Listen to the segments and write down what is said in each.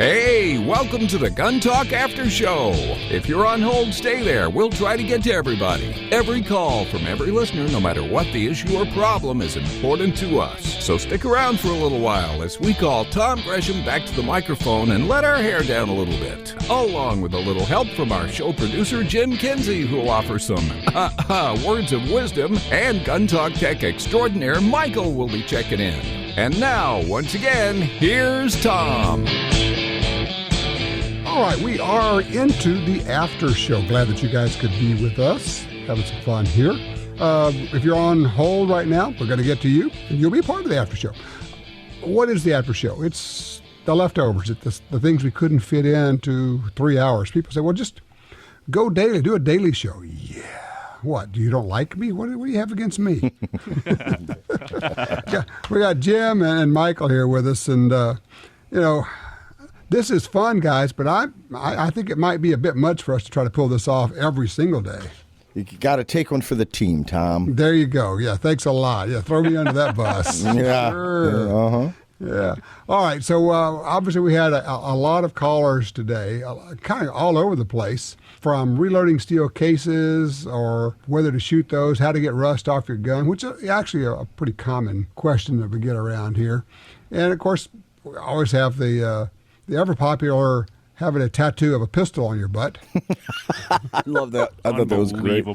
Hey, welcome to the Gun Talk After Show. If you're on hold, stay there. We'll try to get to everybody. Every call from every listener, no matter what the issue or problem, is important to us. So stick around for a little while as we call Tom Gresham back to the microphone and let our hair down a little bit. Along with a little help from our show producer, Jim Kinsey, who will offer some words of wisdom, and Gun Talk Tech extraordinaire Michael will be checking in. And now, once again, here's Tom. All right, we are into the after show. Glad that you guys could be with us, having some fun here. If you're on hold right now, we're going to get to you, and you'll be a part of the after show. What is the after show? It's the leftovers. It's the things we couldn't fit into 3 hours. People say, well, just go daily, do a daily show. Yeah. What, you don't like me? What do you have against me? Yeah, we got Jim and Michael here with us, and, this is fun, guys, but I think it might be a bit much for us to try to pull this off every single day. You got to take one for the team, Tom. There you go. Yeah, thanks a lot. Yeah, throw me under that bus. Yeah. Sure. Yeah. All right, so obviously we had a lot of callers today, kind of all over the place, from reloading steel cases or whether to shoot those, how to get rust off your gun, which is actually a pretty common question that we get around here. And, of course, we always have the ever-popular having a tattoo of a pistol on your butt. I love that. I thought that was great.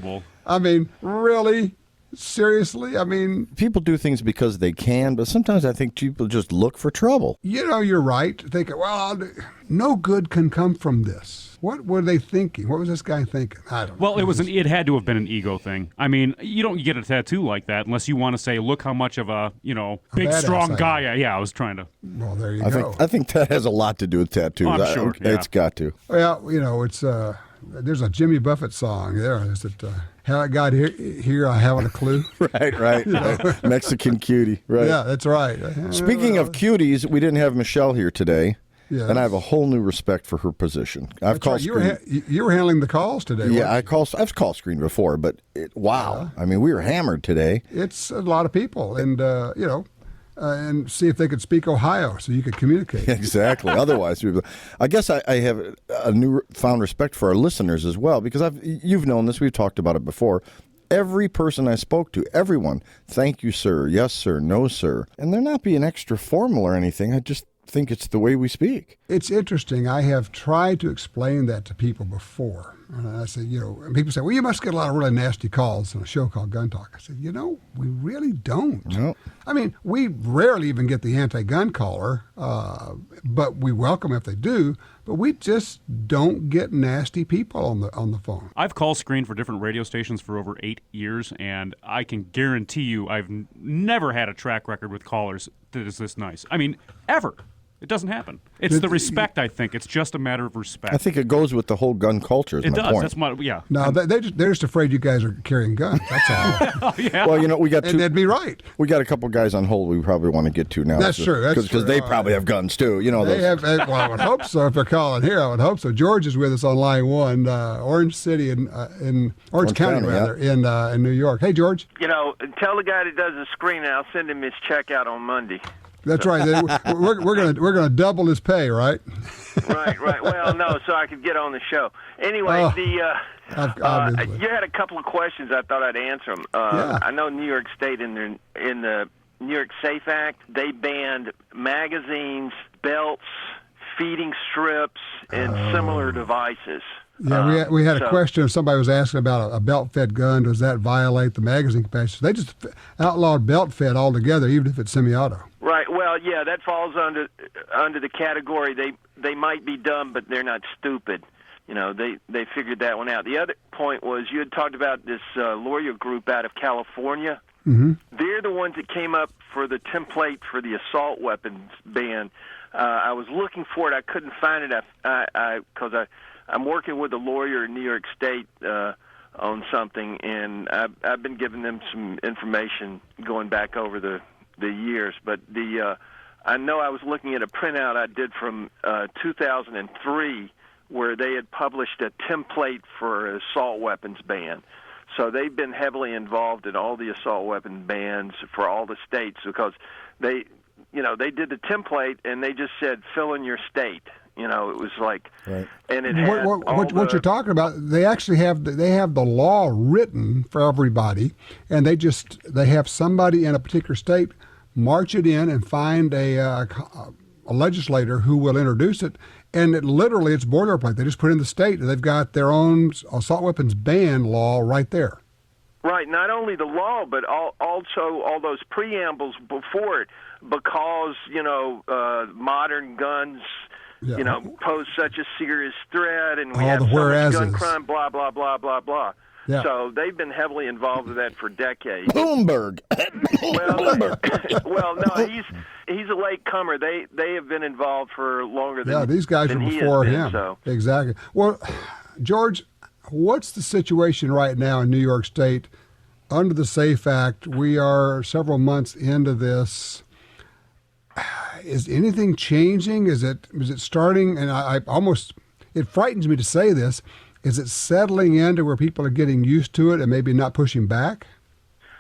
I mean, really? Seriously? I mean... People do things because they can, but sometimes I think people just look for trouble. You're right. Thinking, well, no good can come from this. What were they thinking? What was this guy thinking? I don't know. Well, it had to have been an ego thing. I mean, you don't get a tattoo like that unless you want to say, look how much of a big, strong guy. Yeah, I was trying to... Well, there you go. I think that has a lot to do with tattoos. I'm sure. Yeah. It's got to. Well, it's... there's a Jimmy Buffett song there. Is it... How I got here, I haven't a clue. Right. Mexican cutie, right? Yeah, that's right. Speaking of cuties, we didn't have Michelle here today, yes. And I have a whole new respect for her position. I've called right. You were handling the calls today. Yeah, I've called screen before, but wow! Yeah. I mean, we were hammered today. It's a lot of people, and and see if they could speak Ohio so you could communicate. Exactly. Otherwise, I guess I have a newfound respect for our listeners as well, because you've known this. We've talked about it before. Every person I spoke to, everyone, thank you, sir, yes, sir, no, sir. And they're not being extra formal or anything. I just think it's the way we speak. It's interesting. I have tried to explain that to people before. And I said, and people say, well, you must get a lot of really nasty calls on a show called Gun Talk. I said, we really don't. No. I mean, we rarely even get the anti-gun caller, but we welcome if they do. But we just don't get nasty people on the phone. I've call screened for different radio stations for over 8 years, and I can guarantee you I've never had a track record with callers that is this nice. I mean, ever. It doesn't happen. It's the respect, I think. It's just a matter of respect. I think it goes with the whole gun culture. It does. Point. That's my, yeah. No, they're just afraid you guys are carrying guns. That's all. Oh, yeah. Well, we got two. And they'd be right. We got a couple guys on hold we probably want to get to now. That's true. Because they probably have guns too. They have. Well, I would hope so. If they're calling here, I would hope so. George is with us on line one, Orange City in Orange County, rather, in New York. Hey, George. Tell the guy that does the screening, I'll send him his check out on Monday. That's right. We're gonna double his pay, right? Right. Well, no, so I could get on the show. Anyway, you had a couple of questions. I thought I'd answer them. Yeah. I know New York State in the New York Safe Act, they banned magazines, belts, feeding strips, and similar devices. Yeah, we had a question if somebody was asking about a belt-fed gun. Does that violate the magazine capacity? They just outlawed belt-fed altogether, even if it's semi-auto. Right. Well, yeah, that falls under the category. They might be dumb, but they're not stupid. They figured that one out. The other point was you had talked about this lawyer group out of California. Mm-hmm. They're the ones that came up for the template for the assault weapons ban. I was looking for it. I couldn't find it because I'm working with a lawyer in New York State on something, and I've been giving them some information going back over the years. But I know I was looking at a printout I did from 2003 where they had published a template for an assault weapons ban. So they've been heavily involved in all the assault weapon bans for all the states because they did the template and they just said fill in your state. It was like, right. And it had what you're talking about. They actually have the law written for everybody, and they have somebody in a particular state march it in and find a legislator who will introduce it. And it's boilerplate. They just put it in the state, and they've got their own assault weapons ban law right there. Right. Not only the law, but also all those preambles before it, because modern guns, pose such a serious threat, and we have so much gun crime, blah blah blah blah blah. Yeah. So they've been heavily involved with that for decades. Bloomberg. Well, no, he's a latecomer. They have been involved for longer than these guys than were he before has been, him. So. Exactly. Well, George, what's the situation right now in New York State under the SAFE Act? We are several months into this. Is anything changing? Is it starting? And it frightens me to say this. Is it settling into where people are getting used to it and maybe not pushing back?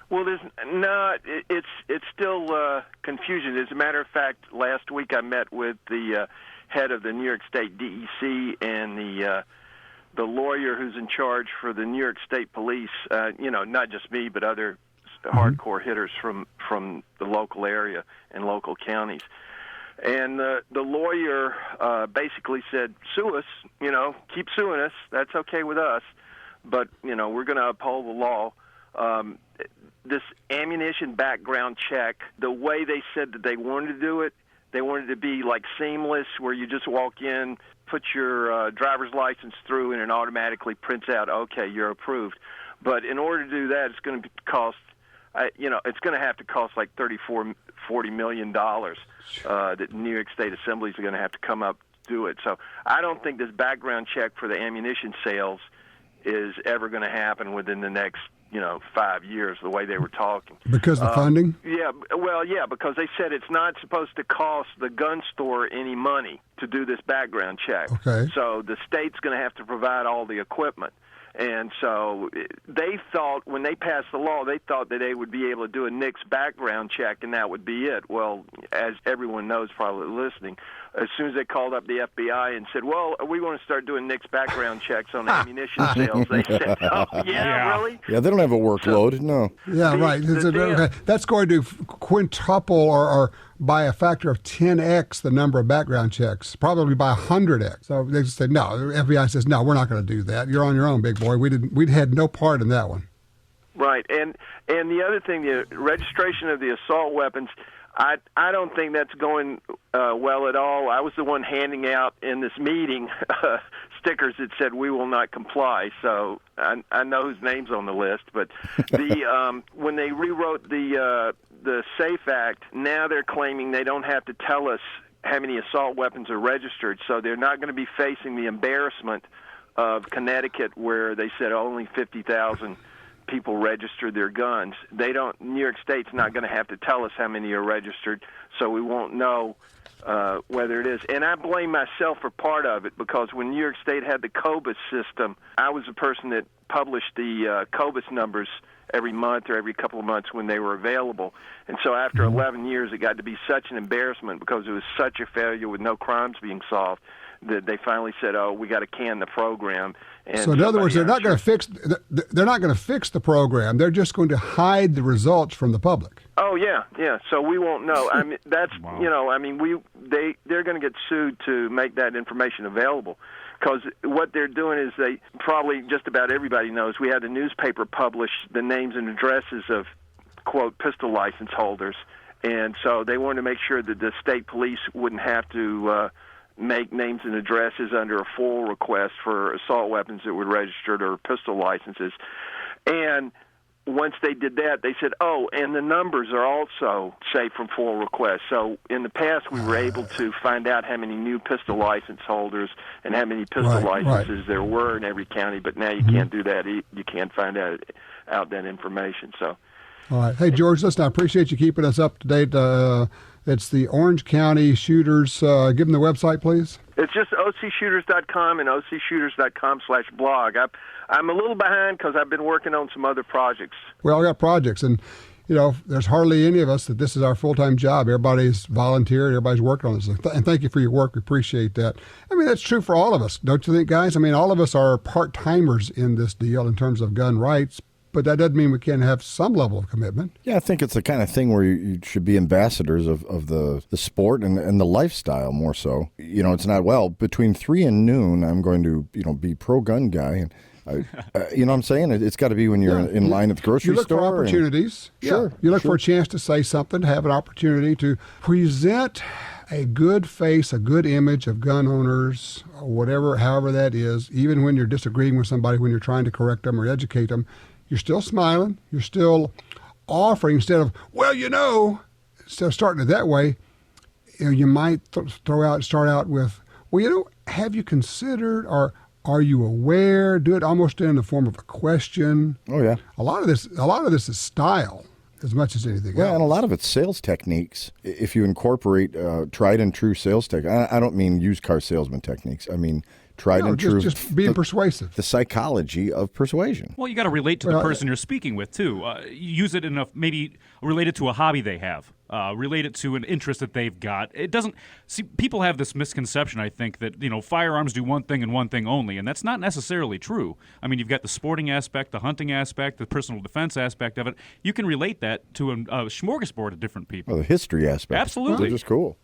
Well, it's still confusion. As a matter of fact, last week I met with the head of the New York State DEC and the lawyer who's in charge for the New York State Police. Not just me, but other hardcore hitters from the local area and local counties. And the lawyer basically said, sue us, keep suing us. That's okay with us. But, we're going to uphold the law. This ammunition background check, the way they said that they wanted to do it, they wanted to be like seamless, where you just walk in, put your driver's license through, and it automatically prints out, okay, you're approved. But in order to do that, it's going to cost, it's going to have to cost like $40 million that New York State assemblies are going to have to come up to do it. So I don't think this background check for the ammunition sales is ever going to happen within the next 5 years, the way they were talking. Because of the funding? Yeah, because they said it's not supposed to cost the gun store any money to do this background check. Okay. So the state's going to have to provide all the equipment. And so they thought, when they passed the law, they thought that they would be able to do a NICS background check, and that would be it. Well, as everyone knows probably listening, as soon as they called up the FBI and said, well, we want to start doing NICS background checks on ammunition sales, they said, oh, yeah, really? Yeah, they don't have a workload, no. Yeah, right. That's going to quintuple or by a factor of 10x the number of background checks, probably by 100x. So they just said, no. The FBI says, no, we're not going to do that. You're on your own, big boy. We had no part in that one. Right, and the other thing, the registration of the assault weapons, I don't think that's going well at all. I was the one handing out in this meeting stickers that said "We will not comply." So I know whose name's on the list. But when they rewrote the SAFE Act, now they're claiming they don't have to tell us how many assault weapons are registered. So they're not going to be facing the embarrassment of Connecticut, where they said only 50,000 people registered their guns. New York State's not going to have to tell us how many are registered, so we won't know whether it is. And I blame myself for part of it, because when New York State had the COBUS system, I was the person that published the COBUS numbers every month or every couple of months when they were available. And so after 11 years, it got to be such an embarrassment, because it was such a failure with no crimes being solved, that they finally said, "Oh, we got to can the program." And so, in other words, they're not going to fix. They're not going to fix the program. They're just going to hide the results from the public. Oh yeah. So we won't know. I mean, that's Wow. they're going to get sued to make that information available, because what they're doing is, they probably, just about everybody knows, we had the newspaper publish the names and addresses of, quote, pistol license holders, and so they wanted to make sure that the state police wouldn't have to make names and addresses under a full request for assault weapons that were registered or pistol licenses. And once they did that, they said, oh, and the numbers are also safe from full request. So in the past, we were able to find out how many new pistol license holders and how many pistol licenses there were in every county, but now you can't do that. You can't find out that information. So. All right. Hey, George, listen, I appreciate you keeping us up to date It's the Orange County Shooters. Give them the website, please. It's just ocshooters.com and ocshooters.com/blog. I'm a little behind because I've been working on some other projects. We all got projects, and there's hardly any of us that this is our full-time job. Everybody's volunteered. Everybody's working on this. And thank you for your work. We appreciate that. I mean, that's true for all of us, don't you think, guys? I mean, all of us are part-timers in this deal in terms of gun rights, but that doesn't mean we can't have some level of commitment. Yeah, I think it's the kind of thing where you should be ambassadors of the sport and the lifestyle more so. It's not, between 3 and noon, I'm going to, be pro-gun guy. And what I'm saying? It's got to be when you're in line at the grocery store. You look for opportunities. Sure. You look for a chance to say something, to have an opportunity to present a good face, a good image of gun owners, however that is, even when you're disagreeing with somebody, when you're trying to correct them or educate them. You're still smiling. You're still offering instead of, instead of starting it that way, you might start out with, have you considered, or are you aware? Do it almost in the form of a question. Oh yeah. A lot of this is style as much as anything else. Yeah, and a lot of it's sales techniques. If you incorporate tried and true sales techniques, I don't mean used car salesman techniques. I mean tried and true. Just being persuasive. The psychology of persuasion. Well, you got to relate to the person you're speaking with, too. Use it maybe relate it to a hobby they have. Relate it to an interest that they've got. It doesn't... See, people have this misconception, I think, that, firearms do one thing and one thing only, and that's not necessarily true. I mean, you've got the sporting aspect, the hunting aspect, the personal defense aspect of it. You can relate that to a smorgasbord of different people. Well, the history aspect. Absolutely. Which is cool.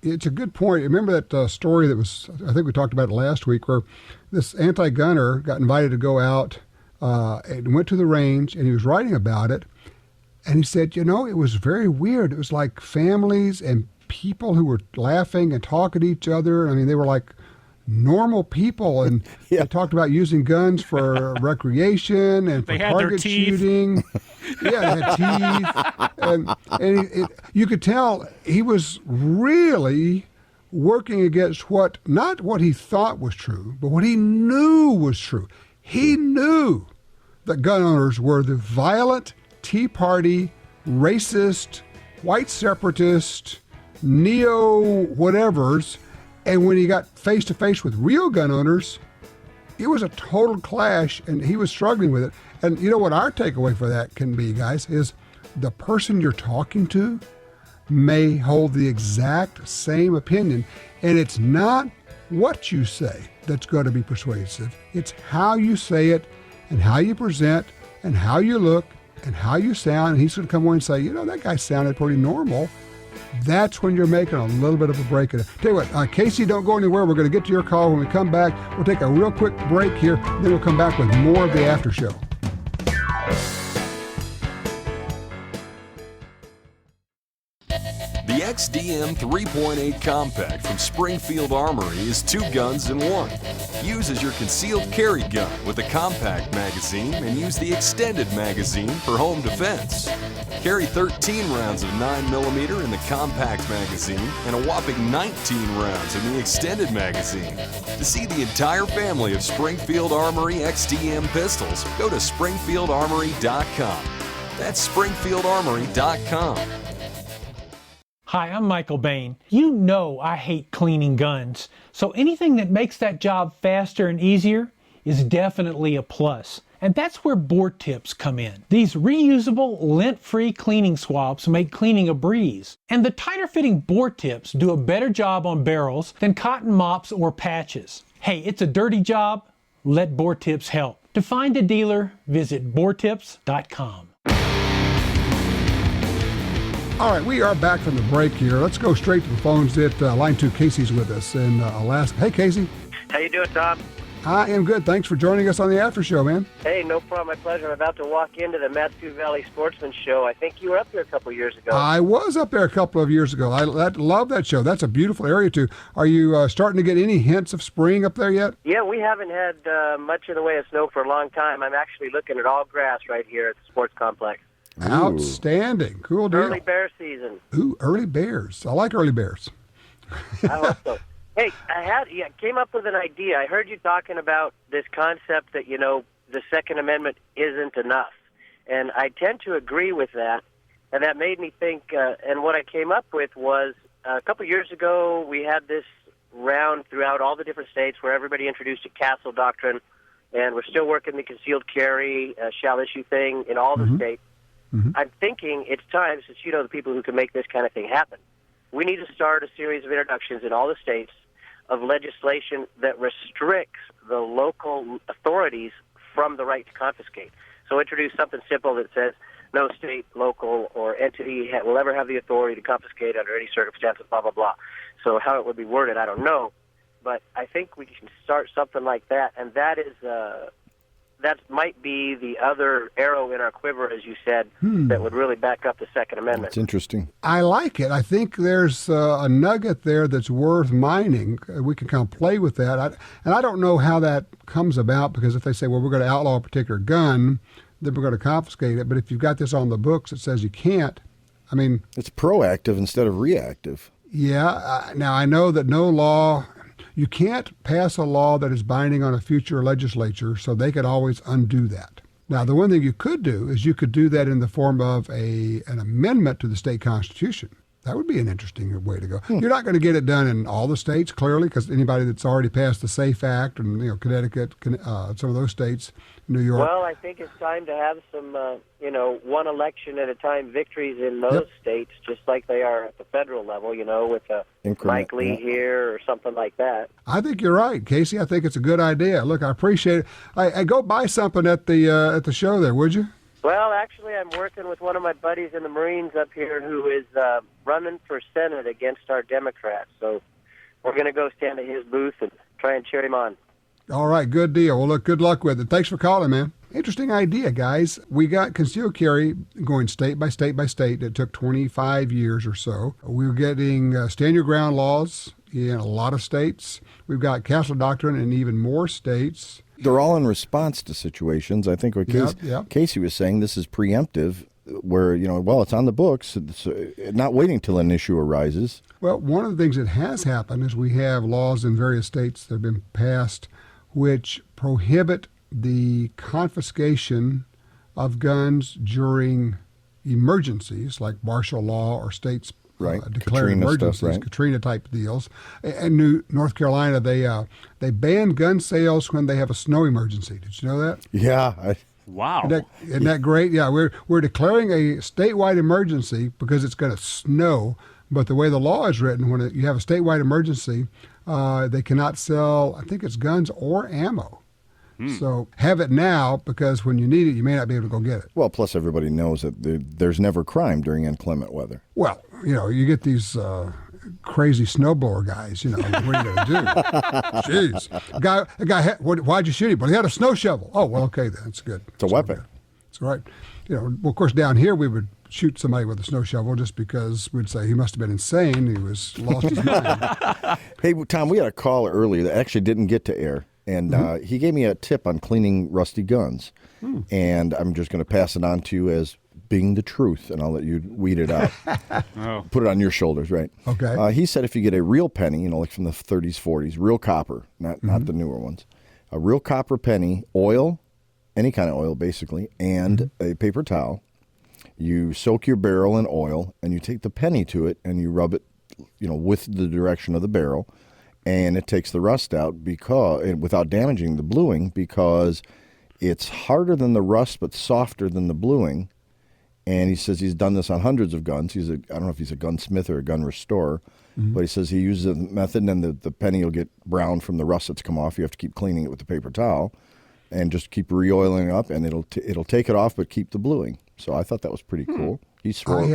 It's a good point. Remember that story that was, I think we talked about it last week, where this anti-gunner got invited to go out and went to the range, and he was writing about it. And he said, it was very weird. It was like families and people who were laughing and talking to each other. I mean, they were like normal people, and they talked about using guns for recreation and for target shooting. Yeah, they had teeth. And you could tell he was really working against not what he thought was true, but what he knew was true. He knew that gun owners were the violent, Tea Party, racist, white separatist, neo-whatevers, and when he got face-to-face with real gun owners, it was a total clash, and he was struggling with it. And you know what our takeaway for that can be, guys, is the person you're talking to may hold the exact same opinion, and it's not what you say that's going to be persuasive. It's how you say it and how you present and how you look and how you sound. And he's going to come on and say, that guy sounded pretty normal. That's when you're making a little bit of a break in it. Tell you what, Casey, don't go anywhere. We're going to get to your call. When we come back, we'll take a real quick break here. Then we'll come back with more of the after show. The XDM 3.8 Compact from Springfield Armory is 2 guns in 1. Use as your concealed carry gun with a compact magazine and use the extended magazine for home defense. Carry 13 rounds of 9mm in the compact magazine and a whopping 19 rounds in the extended magazine. To see the entire family of Springfield Armory XDM pistols, go to springfieldarmory.com. That's springfieldarmory.com. Hi, I'm Michael Bain. You know I hate cleaning guns, so anything that makes that job faster and easier is definitely a plus. And that's where Bore Tips come in. These reusable, lint-free cleaning swabs make cleaning a breeze. And the tighter-fitting Bore Tips do a better job on barrels than cotton mops or patches. Hey, it's a dirty job. Let Bore Tips help. To find a dealer, visit boretips.com. All right, we are back from the break here. Let's go straight to the phones. Line 2, Casey's with us in Alaska. Hey, Casey. How you doing, Tom? I am good. Thanks for joining us on the after show, man. Hey, no problem. My pleasure. I'm about to walk into the Matsu Valley Sportsman Show. I think you were up there a couple of years ago. I was up there a couple of years ago. I love that show. That's a beautiful area, too. Are you starting to get any hints of spring up there yet? Yeah, we haven't had much in the way of snow for a long time. I'm actually looking at all grass right here at the sports complex. Ooh. Outstanding. Cool deal. Early bear season. Ooh, early bears. I like early bears. I hope so. Hey, I came up with an idea. I heard you talking about this concept that, the Second Amendment isn't enough. And I tend to agree with that. And that made me think, and what I came up with was a couple years ago we had this round throughout all the different states where everybody introduced a castle doctrine, and we're still working the concealed carry shall issue thing in all the states. I'm thinking it's time, since you know the people who can make this kind of thing happen, we need to start a series of introductions in all the states of legislation that restricts the local authorities from the right to confiscate. So introduce something simple that says no state, local, or entity will ever have the authority to confiscate under any circumstances, blah, blah, blah. So how it would be worded, I don't know. But I think we can start something like that, and that is that might be the other arrow in our quiver, as you said, that would really back up the Second Amendment. It's interesting. I like it. I think there's a nugget there that's worth mining. We can kind of play with that. And I don't know how that comes about, because if they say, well, we're going to outlaw a particular gun, then we're going to confiscate it. But if you've got this on the books that says you can't, I mean... It's proactive instead of reactive. Yeah. Now, I know that no law... You can't pass a law that is binding on a future legislature, so they could always undo that. Now, the one thing you could do is you could do that in the form of an amendment to the state constitution. That would be an interesting way to go. You're not going to get it done in all the states, clearly, because anybody that's already passed the SAFE Act and Connecticut, some of those states, New York. Well, I think it's time to have some, one election at a time victories in those states, just like they are at the federal level, with Mike Lee here or something like that. I think you're right, Casey. I think it's a good idea. Look, I appreciate it. I go buy something at the show there, would you? Well, actually, I'm working with one of my buddies in the Marines up here who is running for Senate against our Democrats. So we're going to go stand at his booth and try and cheer him on. All right, good deal. Well, look, good luck with it. Thanks for calling, man. Interesting idea, guys. We got concealed carry going state by state by state. It took 25 years or so. We're getting stand your ground laws in a lot of states. We've got castle doctrine in even more states. They're all in response to situations. I think what Casey was saying, this is preemptive, where, it's on the books. It's not waiting till an issue arises. Well, one of the things that has happened is we have laws in various states that have been passed which prohibit the confiscation of guns during emergencies like martial law or states declaring emergencies, Katrina-type deals. And North Carolina, they ban gun sales when they have a snow emergency. Did you know that? Yeah. Wow. Isn't that great? Yeah, we're declaring a statewide emergency because it's going to snow. But the way the law is written, when you have a statewide emergency, they cannot sell, I think it's guns or ammo. So have it now, because when you need it, you may not be able to go get it. Well, plus everybody knows that there's never crime during inclement weather. Well, you get these crazy snowblower guys, what are you going to do? Jeez. A guy why'd you shoot him? Well, he had a snow shovel. Oh, well, okay, then. It's good. It's a weapon. That's right. Well, of course, down here we would shoot somebody with a snow shovel just because we'd say he must have been insane. He was lost his mind. Hey, Tom, we had a call earlier that actually didn't get to air. And he gave me a tip on cleaning rusty guns. And I'm just going to pass it on to you as being the truth, and I'll let you weed it out. Put it on your shoulders, right? Okay. He said if you get a real penny, like from the 30s, 40s, real copper, not the newer ones, a real copper penny, oil, any kind of oil basically, and a paper towel, you soak your barrel in oil, and you take the penny to it, and you rub it, with the direction of the barrel, and it takes the rust out without damaging the bluing, because it's harder than the rust but softer than the bluing. And he says he's done this on hundreds of guns. I don't know if he's a gunsmith or a gun restorer, but he says he uses a method, and then the penny will get brown from the rust that's come off. You have to keep cleaning it with the paper towel and just keep re-oiling up, and it'll take it off but keep the bluing. So I thought that was pretty cool. He swore I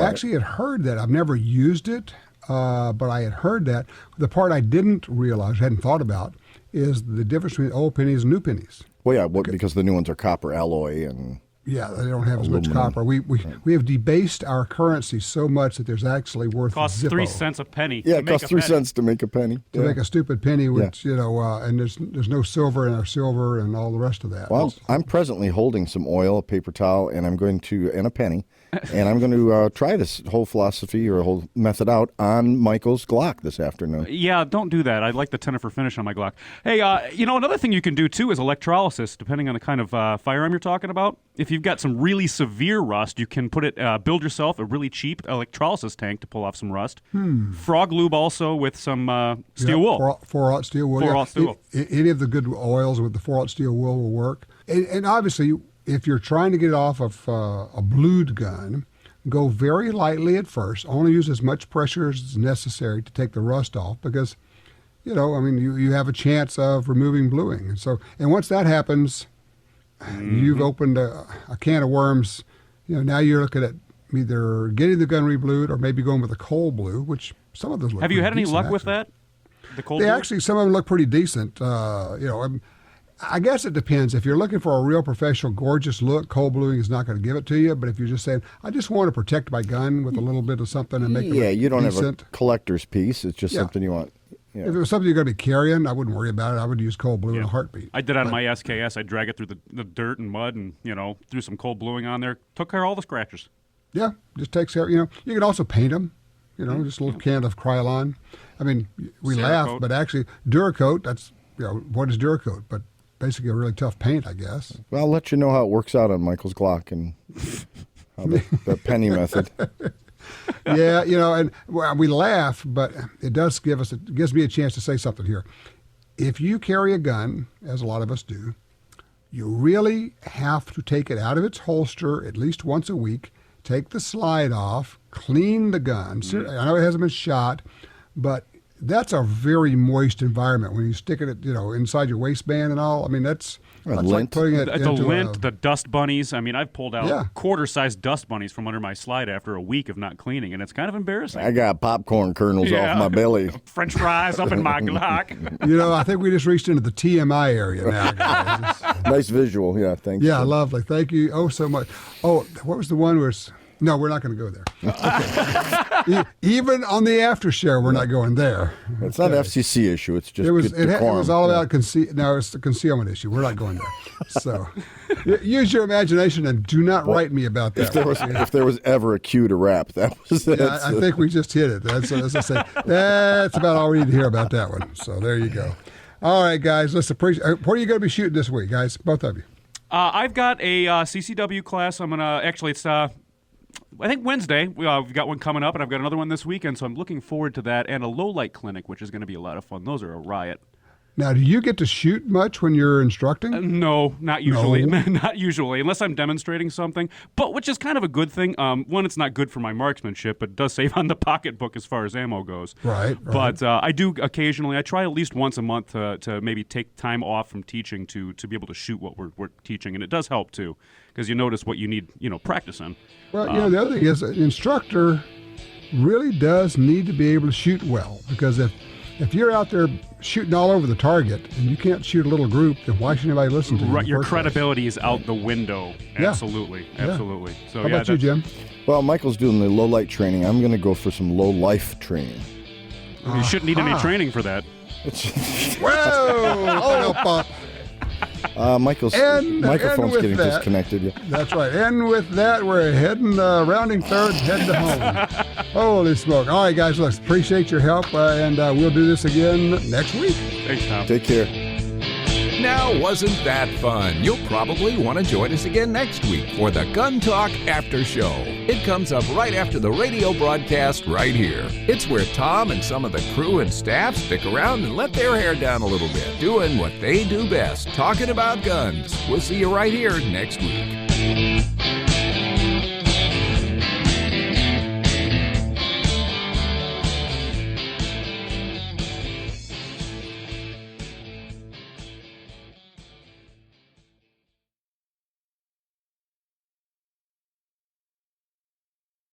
actually had heard that. I've never used it. But I had heard that. The part I didn't realize, hadn't thought about, is the difference between old pennies and new pennies. Well, yeah, because the new ones are copper alloy and... Yeah, they don't have as much aluminum. copper. We have debased our currency so much that there's actually worth costs Zippo. 3 cents a penny. Yeah, it costs 3 cents to make a penny. To make a stupid penny, which, and there's no silver in our silver and all the rest of that. Well, I'm presently holding some oil, a paper towel, and a penny, and I'm going to try this whole philosophy or whole method out on Michael's Glock this afternoon. Yeah, don't do that. I like the Tennifer finish on my Glock. Hey, another thing you can do, too, is electrolysis, depending on the kind of firearm you're talking about. If you've got some really severe rust, you can build yourself a really cheap electrolysis tank to pull off some rust. Frog lube also with some steel wool. 4-aught steel wool. 4-aught steel wool. Any of the good oils with the 4-aught steel wool will work. And obviously, if you're trying to get it off of a blued gun, go very lightly at first. Only use as much pressure as is necessary to take the rust off because, you have a chance of removing bluing. And once that happens, you've opened a can of worms. Now you're looking at either getting the gun reblued or maybe going with a cold blue, which some of those look. Have you had any decent, luck actually. with that? The cold blue? Actually, some of them look pretty decent. I guess it depends. If you're looking for a real professional, gorgeous look, cold bluing is not going to give it to you. But if you're just saying, I just want to protect my gun with a little bit of something and make it you don't decent. have a collector's piece. It's just something you want. Yeah. If it was something you're going to be carrying, I wouldn't worry about it. I would use cold blue in a heartbeat. I did on my SKS. I drag it through the dirt and mud and, threw some cold bluing on there. Took care of all the scratches. Yeah, just takes care. You can also paint them. Just a little can of Krylon. We laugh, but actually Duracoat, that's, what is Duracoat? But basically a really tough paint, I guess. Well, I'll let you know how it works out on Michael's Glock and how the penny method. Yeah, and we laugh, but it gives me a chance to say something here. If you carry a gun, as a lot of us do, you really have to take it out of its holster at least once a week, take the slide off, clean the gun. I know it hasn't been shot, but that's a very moist environment when you stick it, inside your waistband and all. That's like putting it the into lint, the dust bunnies. I've pulled out Yeah. quarter-sized dust bunnies from under my slide after a week of not cleaning, and it's kind of embarrassing. I got popcorn kernels off my belly. French fries up in my Glock. I think we just reached into the TMI area now, guys. Nice visual. Yeah, thanks. Yeah, lovely. Thank you so much. Oh, what was the one where it's... No, we're not going to go there. Okay. Even on the after show, we're not going there. It's not an FCC issue. It's just It was decorum. all about No, it's the concealment issue. We're not going there. So use your imagination and do not write me about that. If there was ever a cue to rap, that was it. Yeah, I think we just hit it. That's as I say. That's about all we need to hear about that one. So there you go. All right, guys. Let's appreciate. What are you going to be shooting this week, guys? Both of you. I've got a CCW class. I'm gonna it's I think Wednesday. We've got one coming up, and I've got another one this weekend, so I'm looking forward to that, and a low-light clinic, which is going to be a lot of fun. Those are a riot. Now, do you get to shoot much when you're instructing? No, not usually. No? Not usually, unless I'm demonstrating something, but which is kind of a good thing. One, it's not good for my marksmanship, but it does save on the pocketbook as far as ammo goes. Right. But I do occasionally, I try at least once a month to maybe take time off from teaching to be able to shoot what we're teaching, and it does help, too, because you notice what you need, practice in. Well, the other thing is an instructor really does need to be able to shoot well, because if you're out there shooting all over the target and you can't shoot a little group, then why should anybody listen to you? Right, your credibility is out the window. Yeah. Absolutely. So, how about you, Jim? Well, Michael's doing the low light training. I'm going to go for some low life training. You shouldn't need any training for that. Whoa! Microphone's getting disconnected. Yeah. That's right. And with that, we're heading, rounding third, heading to home. Holy smoke. All right, guys, look, appreciate your help, and we'll do this again next week. Thanks, Tom. Take care. Now, wasn't that fun? You'll probably want to join us again next week for the Gun Talk After Show. It comes up right after the radio broadcast right here. It's where Tom and some of the crew and staff stick around and let their hair down a little bit, doing what they do best, talking about guns. We'll see you right here next week.